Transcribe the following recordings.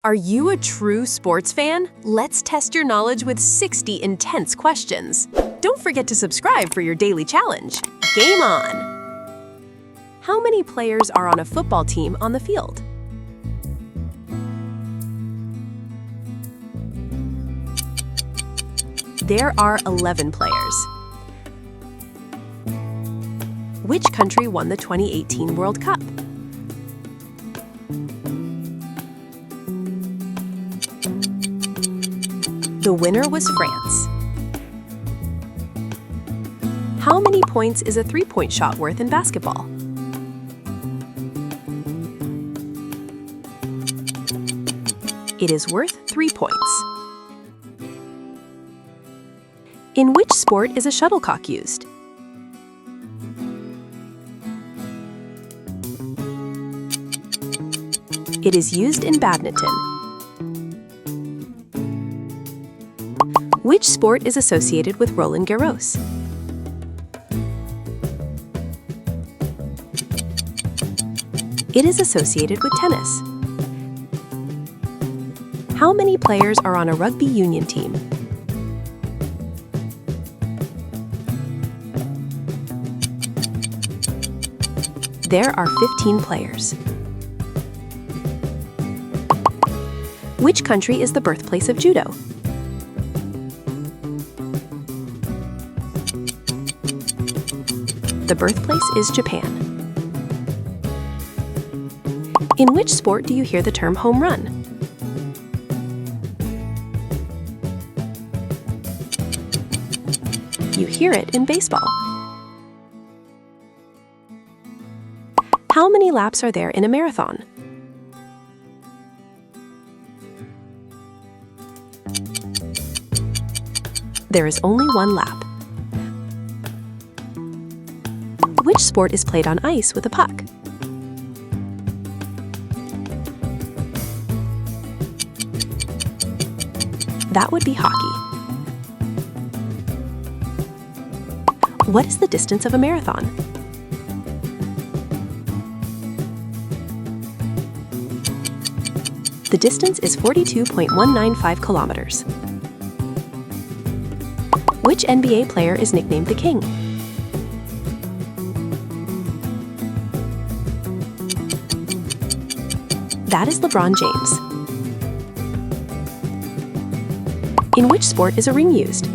Are you a true sports fan? Let's test your knowledge with 60 intense questions. Don't forget to subscribe for your daily challenge. Game on! How many players are on a football team on the field? There are 11 players. Which country won the 2018 World Cup? The winner was France. How many points is a three-point shot worth in basketball? It is worth 3 points. In which sport is a shuttlecock used? It is used in badminton. Which sport is associated with Roland Garros? It is associated with tennis. How many players are on a rugby union team? There are 15 players. Which country is the birthplace of judo? The birthplace is Japan. In which sport do you hear the term home run? You hear it in baseball. How many laps are there in a marathon? There is only one lap. Which sport is played on ice with a puck? That would be hockey. What is the distance of a marathon? The distance is 42.195 kilometers. Which NBA player is nicknamed the King? That is LeBron James. In which sport is a ring used?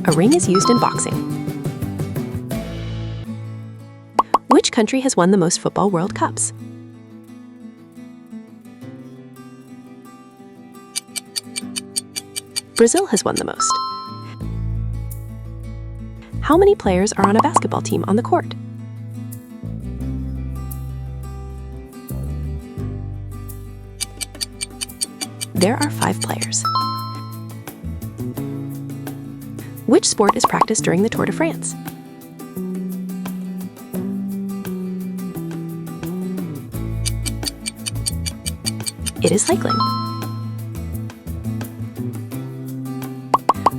A ring is used in boxing. Which country has won the most football World Cups? Brazil has won the most. How many players are on a basketball team on the court? There are 5 players. Which sport is practiced during the Tour de France? It is cycling.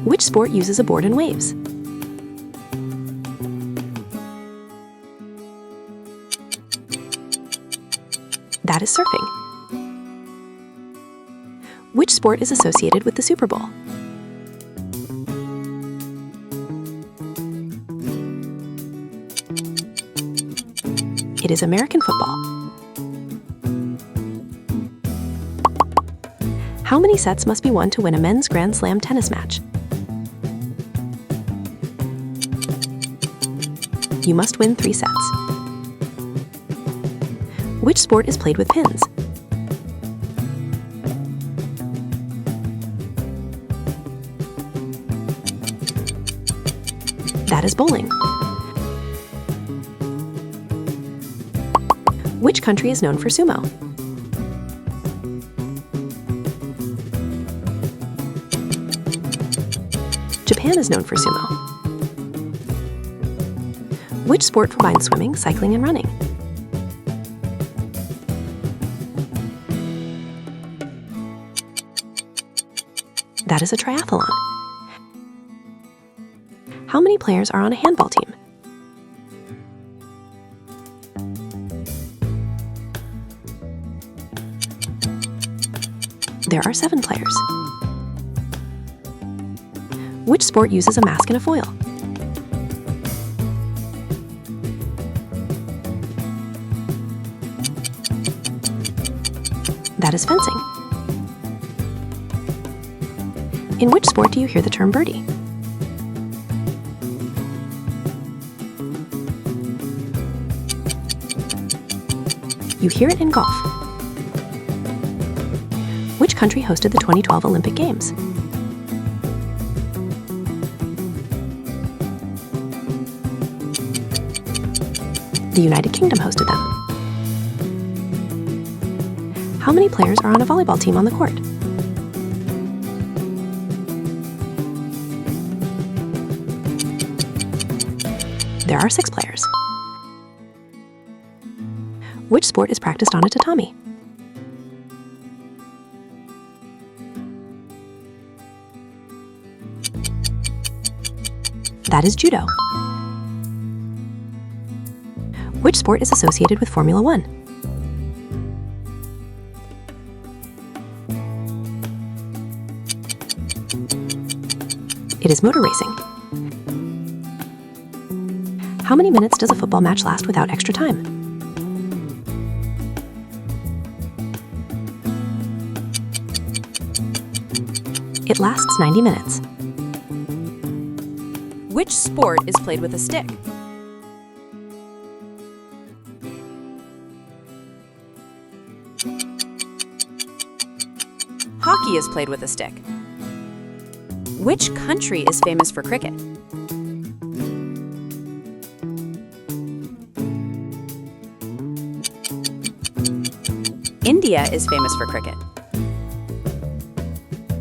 Which sport uses a board and waves? That is surfing. Which sport is associated with the Super Bowl? It is American football. How many sets must be won to win a men's Grand Slam tennis match? You must win 3 sets. Which sport is played with pins? That is bowling. Which country is known for sumo? Japan is known for sumo. Which sport combines swimming, cycling, and running? That is a triathlon. How many players are on a handball team? There are 7 players. Which sport uses a mask and a foil? That is fencing. In which sport do you hear the term birdie? You hear it in golf. Which country hosted the 2012 Olympic Games? The United Kingdom hosted them. How many players are on a volleyball team on the court? There are 6 players. Which sport is practiced on a tatami? That is judo. Which sport is associated with Formula One? It is motor racing. How many minutes does a football match last without extra time? It lasts 90 minutes. Which sport is played with a stick? Hockey is played with a stick. Which country is famous for cricket? India is famous for cricket.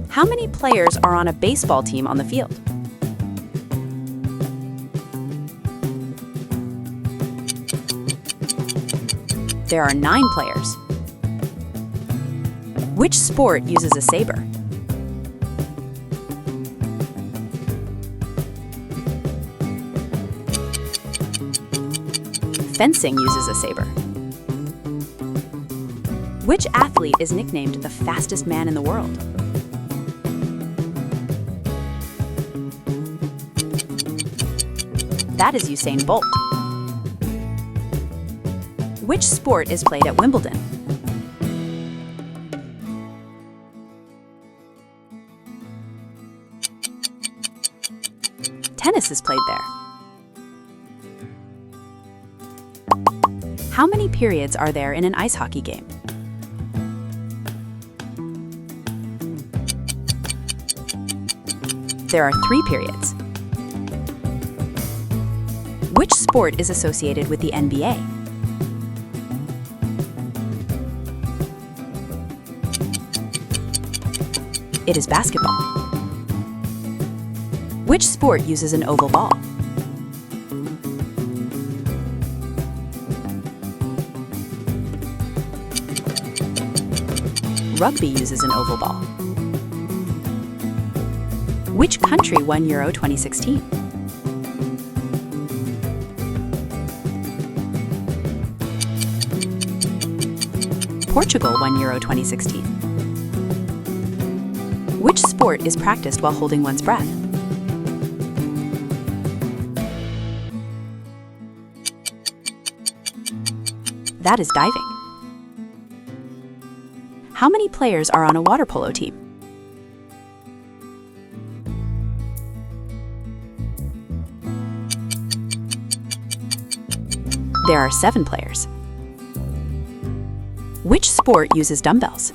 How many players are on a baseball team on the field? There are 9 players. Which sport uses a saber? Fencing uses a saber. Which athlete is nicknamed the fastest man in the world? That is Usain Bolt. Which sport is played at Wimbledon? Tennis is played there. How many periods are there in an ice hockey game? There are 3 periods. Which sport is associated with the NBA? It is basketball. Which sport uses an oval ball? Rugby uses an oval ball. Which country won Euro 2016? Portugal won Euro 2016. Which sport is practiced while holding one's breath? That is diving. How many players are on a water polo team? There are 7 players. Which sport uses dumbbells?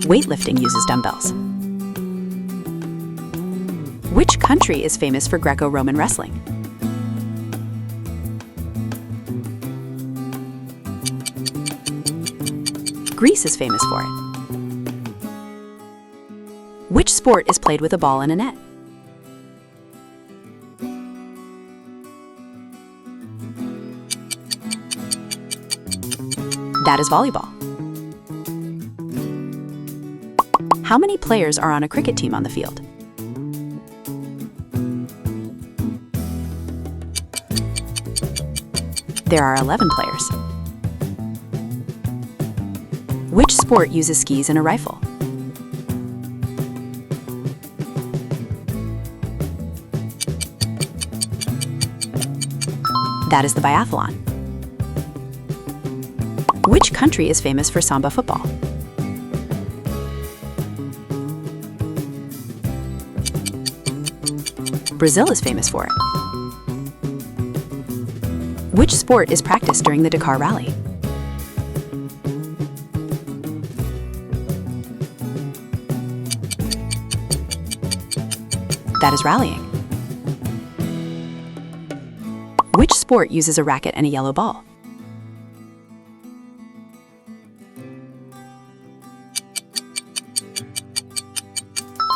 Weightlifting uses dumbbells. Which country is famous for Greco-Roman wrestling? Greece is famous for it. Which sport is played with a ball and a net? That is volleyball. How many players are on a cricket team on the field? There are 11 players. Which sport uses skis and a rifle? That is the biathlon. Which country is famous for samba football? Brazil is famous for it. Which sport is practiced during the Dakar Rally? That is rallying. Which sport uses a racket and a yellow ball?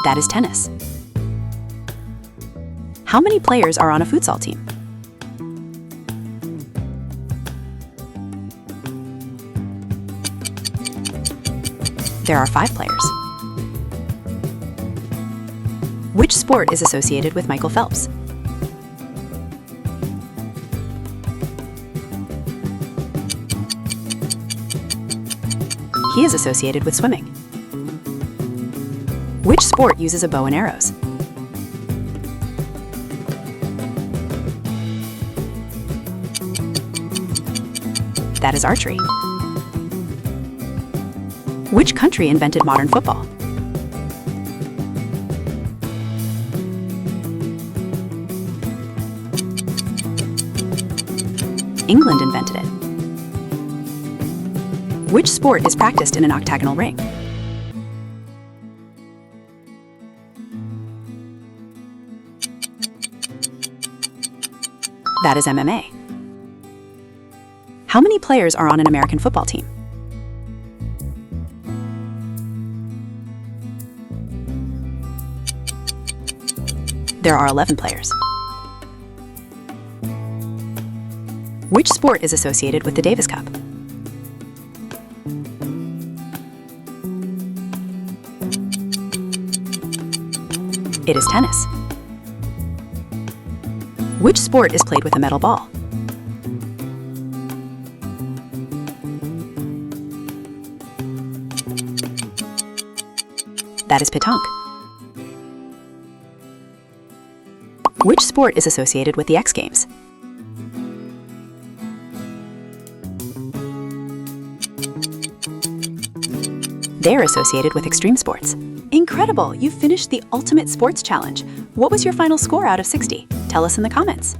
That is tennis. How many players are on a futsal team? There are 5 players. Which sport is associated with Michael Phelps? He is associated with swimming. Which sport uses a bow and arrows? That is archery. Which country invented modern football? England invented it. Which sport is practiced in an octagonal ring? That is MMA. How many players are on an American football team? There are 11 players. Which sport is associated with the Davis Cup? It is tennis. Which sport is played with a metal ball? That is pétanque. Which sport is associated with the X Games? They're associated with extreme sports. Incredible! You've finished the Ultimate Sports Challenge. What was your final score out of 60? Tell us in the comments.